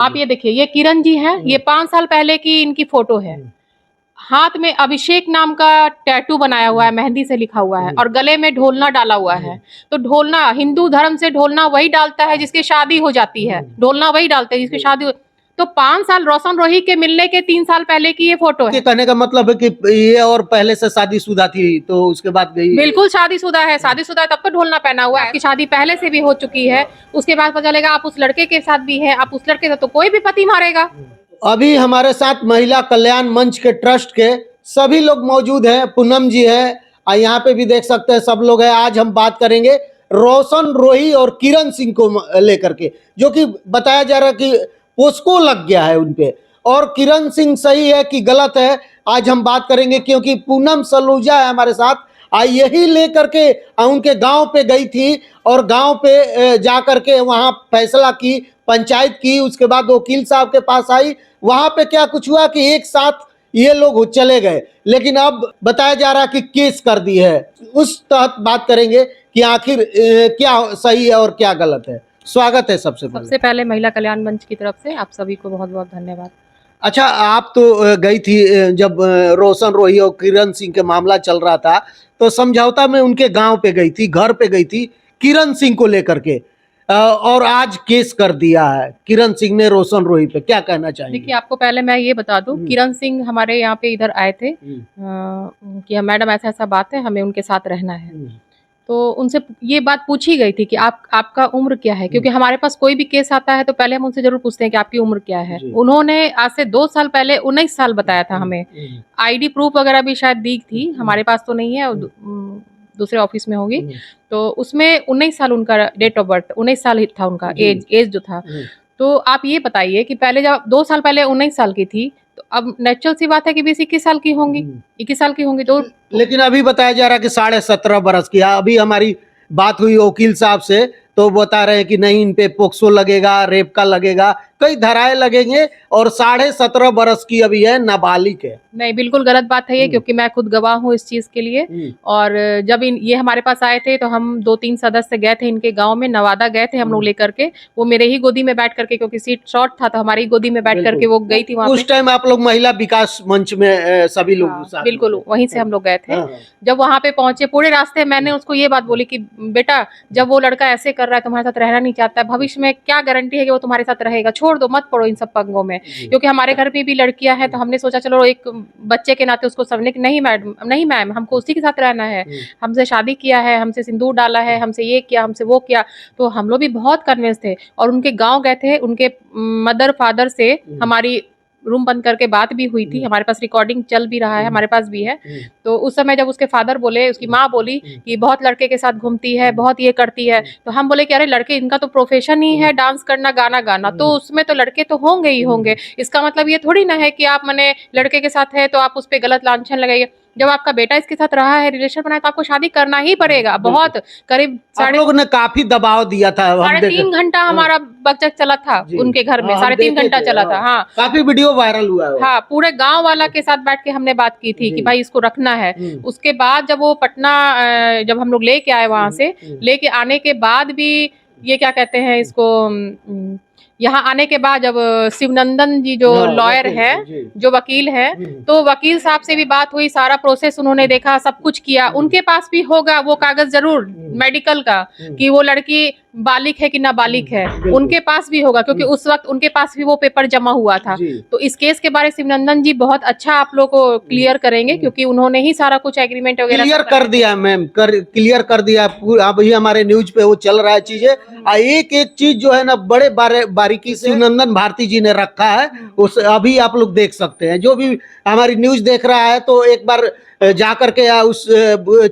आप ये देखिए, ये किरण जी हैं, ये 5 साल पहले की इनकी फोटो है। हाथ में अभिषेक नाम का टैटू बनाया हुआ है, मेहंदी से लिखा हुआ है, और गले में ढोलना डाला हुआ है। तो ढोलना, हिंदू धर्म से ढोलना वही डालता है जिसकी शादी हो जाती है, ढोलना वही डालते हैं जिसकी शादी हो। तो 5 साल रोशन रोही के मिलने के 3 साल पहले की ये फोटो है। कहने का मतलब है कि ये और पहले से शादीशुदा थी तो उसके बाद गई? बिल्कुल शादीशुदा है, शादीशुदा है तब तो ढोलना पहना हुआ है। आपकी शादी पहले से भी हो चुकी है, उसके बाद पता चलेगा आप उस लड़के के साथ भी है, आप उस लड़के से तो कोई भी पति मारेगा। अभी हमारे साथ महिला कल्याण मंच के ट्रस्ट के सभी लोग मौजूद हैं। पूनम जी है, यहाँ पे भी देख सकते हैं सब लोग हैं। आज हम बात करेंगे रोशन रोही और किरण सिंह को लेकर के, जो कि बताया जा रहा है कि पोस्को लग गया है उनपे, और किरण सिंह सही है कि गलत है, आज हम बात करेंगे। क्योंकि पूनम सलूजा है हमारे साथ, यही लेकर के उनके गांव पे गई थी और गांव पे जा करके वहां फैसला की, पंचायत की, उसके बाद वकील साहब के पास आई। वहां पे क्या कुछ हुआ कि एक साथ ये लोग चले गए, लेकिन अब बताया जा रहा है कि केस कर दी है। उस तहत बात करेंगे कि आखिर क्या सही है और क्या गलत है। स्वागत है सबसे पहले महिला कल्याण मंच की तरफ से आप सभी को बहुत बहुत धन्यवाद। अच्छा, आप तो गई थी जब रोशन रोही और किरण सिंह के मामला चल रहा था, तो समझौता में उनके गांव पे गई थी, घर पे गई थी किरण सिंह को लेकर के, और आज केस कर दिया है किरण सिंह ने रोशन रोही पे। क्या कहना चाहिए? देखिए, आपको पहले मैं ये बता दूं, किरण सिंह हमारे यहाँ पे इधर आए थे कि मैडम ऐसा ऐसा बात है, हमें उनके साथ रहना है। तो उनसे ये बात पूछी गई थी कि आपका उम्र क्या है, क्योंकि हमारे पास कोई भी केस आता है तो पहले हम उनसे जरूर पूछते हैं कि आपकी उम्र क्या है। उन्होंने आज से 2 साल पहले 19 साल बताया था हमें। आईडी प्रूफ वगैरह भी शायद दी थी, हमारे पास तो नहीं है, दूसरे ऑफिस में होगी। तो उसमें 19 साल उनका डेट ऑफ बर्थ, 19 साल ही था उनका एज जो था। तो आप ये बताइए कि पहले जब 2 साल पहले 19 साल की थी, तो अब नेचुरल सी बात है कि 20-21 साल की होंगी, 21 साल की होंगी। तो लेकिन अभी बताया जा रहा है कि 17.5 बरस की। अभी हमारी बात हुई वकील साहब से, तो बता रहे हैं कि नहीं, इन पे पोक्सो लगेगा, रेप का लगेगा, कई धाराएं लगेंगे, और 17.5 बरस की अभी है, नाबालिग है। नहीं, बिल्कुल गलत बात है ये, क्योंकि मैं खुद गवाह हूँ इस चीज के लिए। और जब ये हमारे पास आए थे तो हम 2-3 सदस्य गए थे इनके गांव में, नवादा गए थे हम लोग लेकर के। वो मेरे ही गोदी में बैठ करके, क्योंकि सीट शॉर्ट था तो हमारी गोदी में बैठ करके वो गई थी वहां। उस टाइम आप लोग महिला विकास मंच में सभी लोग बिल्कुल वहीं से हम लोग गए थे। जब वहां पे पहुंचे, पूरे रास्ते मैंने उसको ये बात बोली कि बेटा, जब वो लड़का ऐसे कर रहा है, तुम्हारे साथ रहना नहीं चाहता है, भविष्य में क्या गारंटी है कि वो तुम्हारे साथ रहेगा, छोड़ दो, मत पड़ो इन सब पंगों में। क्योंकि हमारे घर में भी लड़कियां हैं, तो हमने सोचा चलो एक बच्चे के नाते उसको समझने की, नहीं मैडम, नहीं मैम, हमको उसी के साथ रहना है, हमसे शादी किया है, हमसे सिंदूर डाला है, हमसे ये किया, हमसे वो किया। तो हम लोग भी बहुत कन्विंस थे, और उनके गांव गए थे, उनके मदर फादर से हमारी रूम बंद करके बात भी हुई थी, हमारे पास रिकॉर्डिंग चल भी रहा है, हमारे पास भी है। तो उस समय जब उसके फादर बोले, उसकी माँ बोली कि बहुत लड़के के साथ घूमती है, बहुत ये करती है, तो हम बोले कि अरे लड़के, इनका तो प्रोफेशन ही है डांस करना, गाना गाना, तो उसमें तो लड़के तो होंगे ही होंगे। इसका मतलब ये थोड़ी ना है कि आप मने लड़के के साथ है तो आप उस पर गलत लांछन लगाइए। जब आपका बेटा इसके साथ रहा है, रिलेशन बनाया, तो आपको शादी करना ही पड़ेगा। बहुत करीब लोगों ने काफी दबाव दिया था, 3.5 घंटा हमारा बकचक चला था उनके घर में, 3.5 घंटा चला था। हाँ, काफी वीडियो वायरल हुआ है। हाँ, पूरे गांव वाला के साथ बैठ के हमने बात की थी कि भाई इसको रखना है। उसके बाद जब वो पटना, जब हम लोग लेके आए, वहां से लेके आने के बाद भी ये क्या कहते हैं इसको, यहाँ आने के बाद जब शिवनंदन जी जो लॉयर है, जो वकील है, तो वकील साहब से भी बात हुई, सारा प्रोसेस उन्होंने देखा, सब कुछ किया। उनके पास भी होगा वो कागज जरूर मेडिकल का कि वो लड़की बालिग है कि नाबालिग है, उनके पास भी होगा, क्योंकि उस वक्त उनके पास भी वो पेपर जमा हुआ था। तो इस केस के बारे शिवनंदन जी बहुत अच्छा आप लोग को क्लियर करेंगे, क्योंकि उन्होंने ही सारा कुछ एग्रीमेंट वगैरह क्लियर कर दिया मैम, क्लियर कर दिया। अभी हमारे न्यूज पे वो चल रहा है चीजें। एक एक चीज जो है ना, बड़े बारीकी से शिवनंदन भारती जी ने रखा है, उस अभी आप लोग देख सकते हैं। जो भी हमारी न्यूज देख रहा है तो एक बार जा करके उस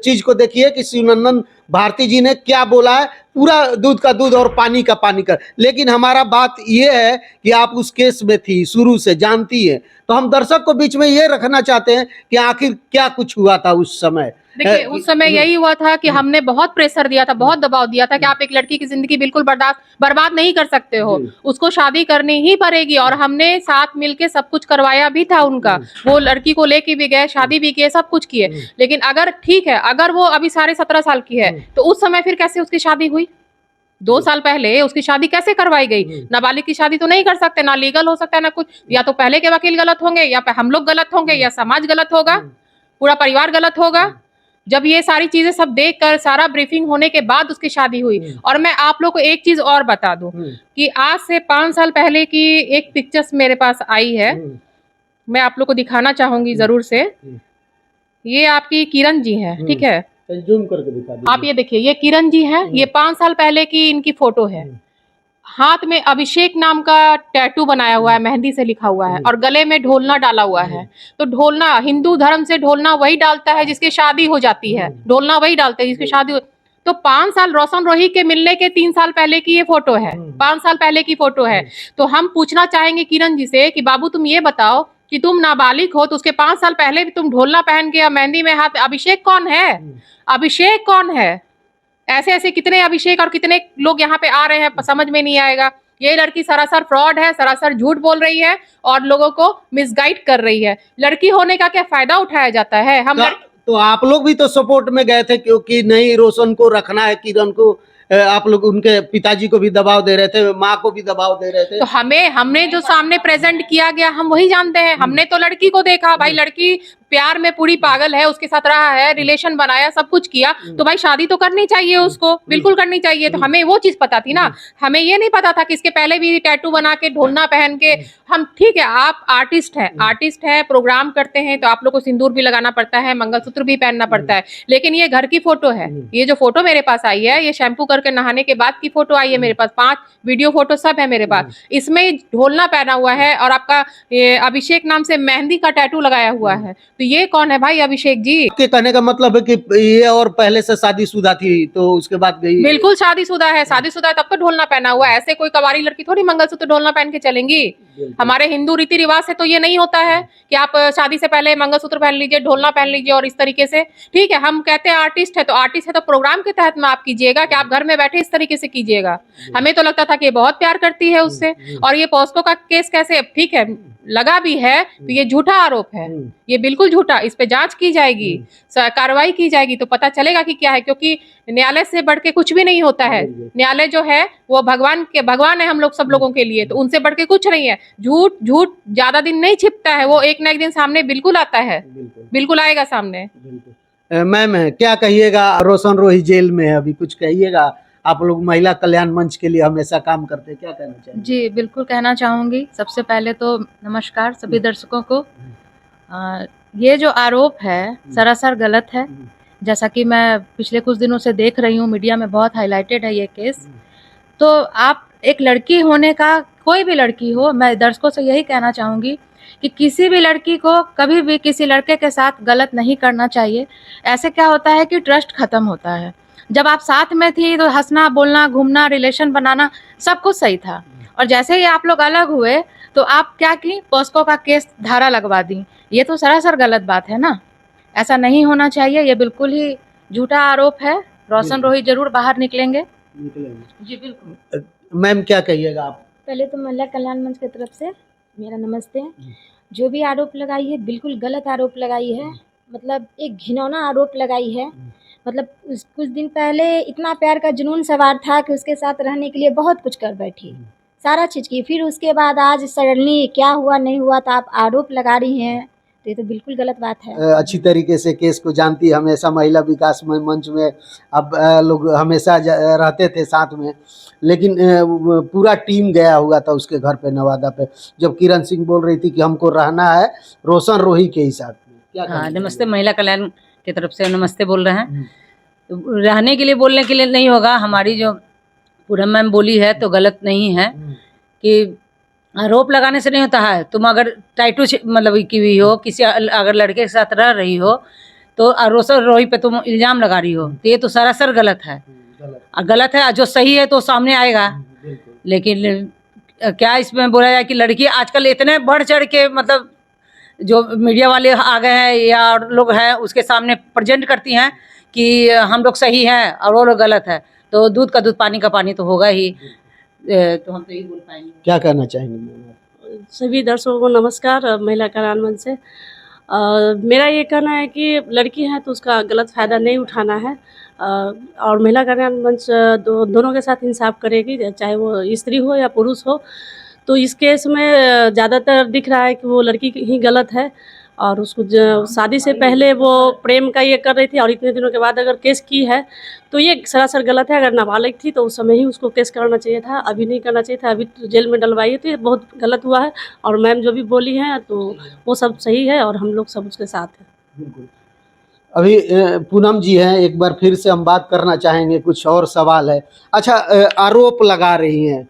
चीज को देखिए कि शिवनंदन भारती जी ने क्या बोला है। पूरा दूध का दूध और पानी का पानी कर। लेकिन हमारा बात ये है कि आप उस केस में थी, शुरू से जानती है, तो हम दर्शक को बीच में ये रखना चाहते हैं कि आखिर क्या कुछ हुआ था उस समय। देखिए, उस समय यही हुआ था कि हमने बहुत प्रेशर दिया था, बहुत दबाव दिया था कि आप एक लड़की की जिंदगी बिल्कुल बर्बाद नहीं कर सकते हो, उसको शादी करनी ही पड़ेगी। और हमने साथ मिलके सब कुछ करवाया भी था उनका, वो लड़की को लेके भी गए, शादी भी किए, सब कुछ किए। लेकिन अगर ठीक है, अगर वो अभी 17.5 साल की है, तो उस समय फिर कैसे उसकी शादी हुई? 2 साल पहले उसकी शादी कैसे करवाई गई? नाबालिग की शादी तो नहीं कर सकते, ना लीगल हो सकता है ना कुछ। या तो पहले के वकील गलत होंगे, या हम लोग गलत होंगे, या समाज गलत होगा, पूरा परिवार गलत होगा। जब ये सारी चीजें सब देखकर सारा ब्रीफिंग होने के बाद उसकी शादी हुई। और मैं आप लोग को एक चीज और बता दूं कि आज से 5 साल पहले की एक पिक्चर्स मेरे पास आई है, मैं आप लोग को दिखाना चाहूंगी जरूर से। ये आपकी किरण जी है, ठीक है, जूम करके दिखा दीजिए। आप ये देखिए, ये किरण जी हैं, ये 5 साल पहले की इनकी फोटो है। हाथ में अभिषेक नाम का टैटू बनाया हुआ है, मेहंदी से लिखा हुआ है, और गले में ढोलना डाला हुआ है। तो ढोलना, हिंदू धर्म से ढोलना वही डालता है जिसकी शादी हो जाती है, ढोलना वही डालते हैं जिसकी शादी हो। तो 5 साल रोशन रोही के मिलने के 3 साल पहले की ये फोटो है, 5 साल पहले की फोटो है। तो हम पूछना चाहेंगे किरण जी से कि बाबू तुम ये बताओ कि तुम नाबालिग हो तो उसके 5 साल पहले भी तुम ढोलना पहन के या मेहंदी में हाथ, अभिषेक कौन है? अभिषेक कौन है? ऐसे ऐसे कितने अभिषेक और कितने लोग यहाँ पे आ रहे हैं, समझ में नहीं आएगा। ये लड़की सरासर फ्रॉड है, सरासर झूठ बोल रही है और लोगों को मिसगाइड कर रही है। लड़की होने का क्या फायदा उठाया जाता है? हम तो आप लोग भी तो सपोर्ट में गए थे क्योंकि नहीं रोशन को रखना है, किरण को आप लोग उनके पिताजी को भी दबाव दे रहे थे, माँ को भी दबाव दे रहे थे। तो हमने जो सामने प्रेजेंट किया गया हम वही जानते हैं। हमने तो लड़की को देखा, भाई लड़की प्यार में पूरी पागल है, उसके साथ रहा है, रिलेशन बनाया, सब कुछ किया, तो भाई शादी तो करनी चाहिए उसको, बिल्कुल करनी चाहिए। तो हमें वो चीज पता थी ना, हमें ये नहीं पता था कि इसके पहले भी टैटू बना के ढोलना पहन के हम, ठीक है आप आर्टिस्ट है, प्रोग्राम करते हैं तो आप लोग को सिंदूर भी लगाना पड़ता है, मंगलसूत्र भी पहनना पड़ता है, लेकिन ये घर की फोटो है। ये जो फोटो मेरे पास आई है, ये शैम्पू करके नहाने के बाद की फोटो आई है मेरे पास, 5 वीडियो फोटो सब है मेरे पास। इसमें ढोलना पहना हुआ है और आपका अभिषेक नाम से मेहंदी का टैटू लगाया हुआ है। तो ये कौन है भाई अभिषेक जी? आपके कहने का मतलब है कि ये और पहले से शादीशुदा थी तो उसके बाद गई? बिल्कुल शादीशुदा है, शादीशुदा है तब तो ढोलना पहना हुआ है। ऐसे कोई कवारी लड़की थोड़ी मंगलसूत्र ढोलना पहन के चलेंगी। हमारे हिंदू रीति रिवाज से तो ये नहीं होता है कि आप शादी से पहले मंगलसूत्र पहन लीजिए, ढोलना पहन लीजिए और इस तरीके से। ठीक है, हम कहते हैं आर्टिस्ट है तो प्रोग्राम के तहत में आप कीजिएगा कि आप घर में बैठे इस तरीके से कीजिएगा। हमें तो लगता था कि ये बहुत प्यार करती है उससे। और ये पॉस्को का केस कैसे, ठीक है लगा भी है तो ये झूठा आरोप है, ये बिल्कुल झूठा। इस पे जांच की जाएगी, कार्रवाई की जाएगी तो पता चलेगा कि क्या है, क्योंकि न्यायालय से बढ़ के कुछ भी नहीं होता है। न्यायालय जो है वो भगवान है हम लोग सब लोगों के लिए, तो उनसे बढ़ के कुछ नहीं है। झूठ ज्यादा दिन नहीं छिपता है, वो एक ना एक दिन सामने बिल्कुल आता है, बिल्कुल आएगा सामने। मैम क्या कहिएगा, रोशन रोही जेल में है अभी, कुछ कहिएगा। आप लोग महिला कल्याण मंच के लिए हमेशा काम करते हैं, क्या कहना चाहिए? जी बिल्कुल कहना चाहूँगी। सबसे पहले तो नमस्कार सभी दर्शकों को। ये जो आरोप है सरासर गलत है। जैसा कि मैं पिछले कुछ दिनों से देख रही हूँ, मीडिया में बहुत हाईलाइटेड है ये केस। तो आप एक लड़की होने का, कोई भी लड़की हो, मैं दर्शकों से यही कहना चाहूँगी कि किसी भी लड़की को कभी भी किसी लड़के के साथ गलत नहीं करना चाहिए। ऐसे क्या होता है कि ट्रस्ट खत्म होता है। जब आप साथ में थी तो हंसना, बोलना, घूमना, रिलेशन बनाना सब कुछ सही था, और जैसे ही आप लोग अलग हुए तो आप क्या की, पॉस्को का केस धारा लगवा दी। ये तो सरासर गलत बात है ना, ऐसा नहीं होना चाहिए। ये बिल्कुल ही झूठा आरोप है। रोशन रोही जरूर बाहर निकलेंगे। जी बिल्कुल। मैम क्या कहिएगा आप? पहले तो महिला कल्याण मंच की तरफ से मेरा नमस्ते। जो भी आरोप लगाई है बिल्कुल गलत आरोप लगाई है, मतलब एक घिनौना आरोप लगाई है। मतलब कुछ दिन पहले इतना प्यार का जुनून सवार था कि उसके साथ रहने के लिए बहुत कुछ कर बैठी, सारा चीज़ की। फिर उसके बाद आज सडनली क्या हुआ नहीं हुआ तो आप आरोप लगा रही हैं, तो ये तो बिल्कुल गलत बात है। अच्छी तरीके से केस को जानती, हमेशा महिला विकास मंच में अब लोग हमेशा रहते थे साथ में, लेकिन पूरा टीम गया हुआ था उसके घर पे नवादा पे, जब किरण सिंह बोल रही थी कि हमको रहना है रोशन रोही के ही साथ में। क्या हाँ, नमस्ते, महिला कल्याण की तरफ से नमस्ते बोल रहे हैं। तो रहने के लिए, बोलने के लिए नहीं होगा। हमारी जो पूनम मैम बोली है तो गलत नहीं है कि आरोप लगाने से नहीं होता है। तुम अगर टाइटू मतलब की हुई हो, किसी अगर लड़के के साथ रह रही हो तो रोशन रोही पे तुम इल्ज़ाम लगा रही हो, तो ये तो सरासर गलत है। गलत है, जो सही है तो सामने आएगा। लेकिन क्या इसमें बोला जाए कि लड़की आजकल इतने बढ़ चढ़ के, मतलब जो मीडिया वाले आ गए हैं या लोग हैं उसके सामने प्रेजेंट करती हैं कि हम लोग सही हैं और वो लोग गलत है, तो दूध का दूध पानी का पानी तो होगा ही। तो हम तो यही बोल पाएंगे। क्या कहना चाहेंगे? सभी दर्शकों को नमस्कार महिला कल्याण मंच से। मेरा ये कहना है कि लड़की है तो उसका गलत फ़ायदा नहीं उठाना है। और महिला कल्याण मंच दोनों के साथ इंसाफ करेगी, चाहे वो स्त्री हो या पुरुष हो। तो इस केस में ज़्यादातर दिख रहा है कि वो लड़की ही गलत है, और उसको शादी से पहले वो प्रेम का ये कर रही थी, और इतने दिनों के बाद अगर केस की है तो ये सरासर गलत है। अगर नाबालिग थी तो उस समय ही उसको केस करना चाहिए था, अभी नहीं करना चाहिए था। अभी तो जेल में डलवाई है, तो ये बहुत गलत हुआ है। और मैम जो भी बोली हैं तो वो सब सही है, और हम लोग सब उसके साथ हैं। बिल्कुल। अभी पूनम जी हैं, एक बार फिर से हम बात करना चाहेंगे, कुछ और सवाल है। अच्छा, आरोप लगा रही हैं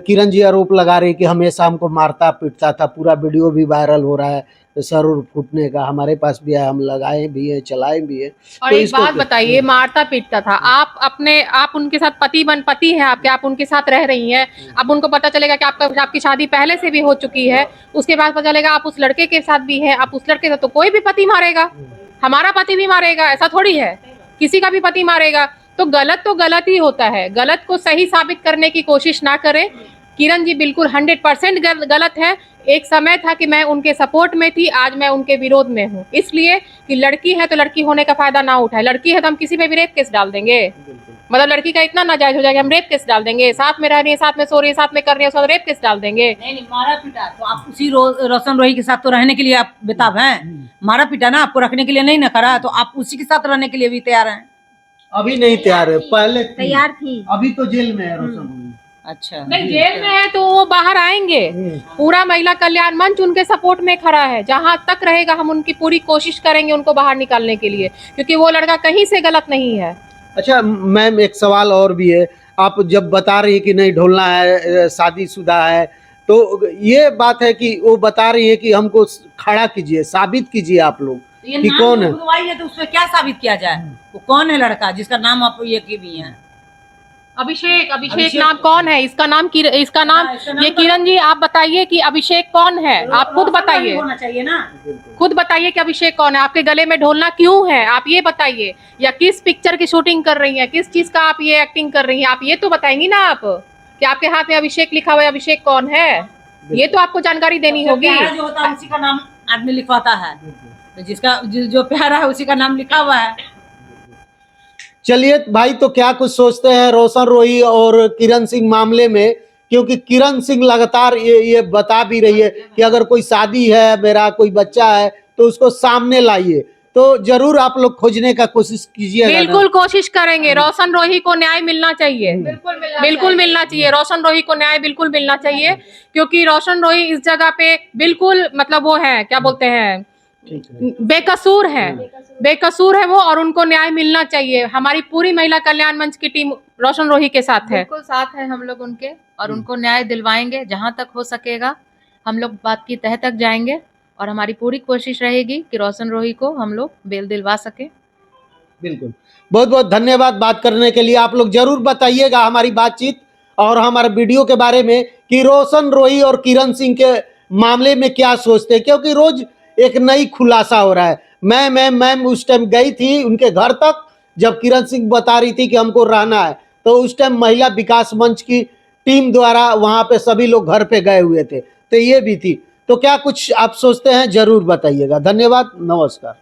किरण जी, आरोप लगा रही कि हमेशा हमको मारता पीटता था, पूरा वीडियो भी वायरल हो रहा है सर उर फूटने का, हमारे पास भी है, हम लगाए भी है, चलाए भी है। और तो एक इसको बात बताइए, मारता पीटता था, आप उनके साथ पति हैं आपके, आप उनके साथ रह रही हैं, अब उनको पता चलेगा कि आपकी शादी पहले से भी हो चुकी है, उसके बाद पता चलेगा आप उस लड़के के साथ भी हैं, आप उस लड़के से, तो कोई भी पति मारेगा, हमारा पति भी मारेगा, ऐसा थोड़ी है, किसी का भी पति मारेगा। तो गलत ही होता है, गलत को सही साबित करने की कोशिश ना करें। किरण जी बिल्कुल 100% गलत है। एक समय था कि मैं उनके सपोर्ट में थी, आज मैं उनके विरोध में हूँ, इसलिए कि लड़की है तो लड़की होने का फायदा ना उठाए। लड़की है तो हम किसी पे भी रेप केस डाल देंगे, मतलब लड़की का इतना नाजायज हो जाएगा, हम रेप केस डाल देंगे, साथ में रह रही है, साथ में सो रही है, साथ में कर रही है, उसका रेप केस डाल देंगे। नहीं मारा पीटा तो आप उसी रोशन रोही के साथ तो रहने के लिए आप बेताब हैं। मारा पीटा ना आपको रखने के लिए नहीं ना करा, तो आप उसी के साथ रहने के लिए भी तैयार हैं। अभी नहीं तैयार है, पहले तैयार थी। अभी तो जेल में है रोशन। अच्छा, नहीं, जेल में है तो वो बाहर आएंगे। पूरा महिला कल्याण मंच उनके सपोर्ट में खड़ा है, जहां तक रहेगा हम उनकी पूरी कोशिश करेंगे उनको बाहर निकालने के लिए, क्योंकि वो लड़का कहीं से गलत नहीं है। अच्छा मैम, एक सवाल और भी है। आप जब बता रही है कि नहीं ढोलना है, शादीशुदा है, तो ये बात है कि वो बता रही है कि हमको खड़ा कीजिए, साबित कीजिए आप लोग कि कौन है। है तो उसमें क्या साबित किया जाए, वो कौन है लड़का जिसका नाम आप ये की भी हैं? अभिषेक नाम कौन है? इसका नाम ये किरण जी आप बताइए कि अभिषेक कौन है, आप खुद बताइए, होना चाहिए ना, खुद बताइए कि अभिषेक कौन है, आपके गले में ढोलना क्यों है, आप ये बताइए, या किस पिक्चर की शूटिंग कर रही हैं, किस चीज का आप ये एक्टिंग कर रही हैं, आप ये तो बताएंगी ना, आप कि आपके हाथ में अभिषेक लिखा हुआ है, अभिषेक कौन है, ये तो आपको जानकारी देनी होगी। जो होता है उसी का नाम आदमी लिखवाता है, तो जिसका जो प्यारा है उसी का नाम लिखा हुआ है। चलिए भाई, तो क्या कुछ सोचते हैं रोशन रोही और किरण सिंह मामले में, क्योंकि किरण सिंह लगातार ये बता भी रही है कि अगर कोई शादी है, मेरा कोई बच्चा है, तो उसको सामने लाइए। तो जरूर आप लोग खोजने का कोशिश कीजिएगा। बिल्कुल कोशिश करेंगे, रोशन रोही को न्याय मिलना चाहिए, बिल्कुल मिलना चाहिए, रोशन रोही को न्याय बिल्कुल मिलना चाहिए, क्योंकि रोशन रोही इस जगह पे बिल्कुल मतलब वो है, क्या बोलते हैं, बेकसूर है वो, और उनको न्याय मिलना चाहिए। हमारी पूरी महिला कल्याण मंच की टीम रोशन रोही के साथ है, बिल्कुल साथ है हम लोग उनके, और उनको न्याय दिलवाएंगे जहां तक हो सकेगा। हम लोग बात की तह तक जाएंगे, और हमारी पूरी कोशिश रहेगी कि रोशन रोही को हम लोग बेल दिलवा सके। बिल्कुल, बहुत बहुत धन्यवाद बात करने के लिए। आप लोग जरूर बताइएगा हमारी बातचीत और हमारे वीडियो के बारे में कि रोशन रोही और किरण सिंह के मामले में क्या सोचते हैं, क्योंकि रोज एक नई खुलासा हो रहा है। मैम उस टाइम गई थी उनके घर तक, जब किरण सिंह बता रही थी कि हमको रहना है, तो उस टाइम महिला विकास मंच की टीम द्वारा वहां पे सभी लोग घर पे गए हुए थे, तो ये भी थी। तो क्या कुछ आप सोचते हैं, जरूर बताइएगा। धन्यवाद, नमस्कार।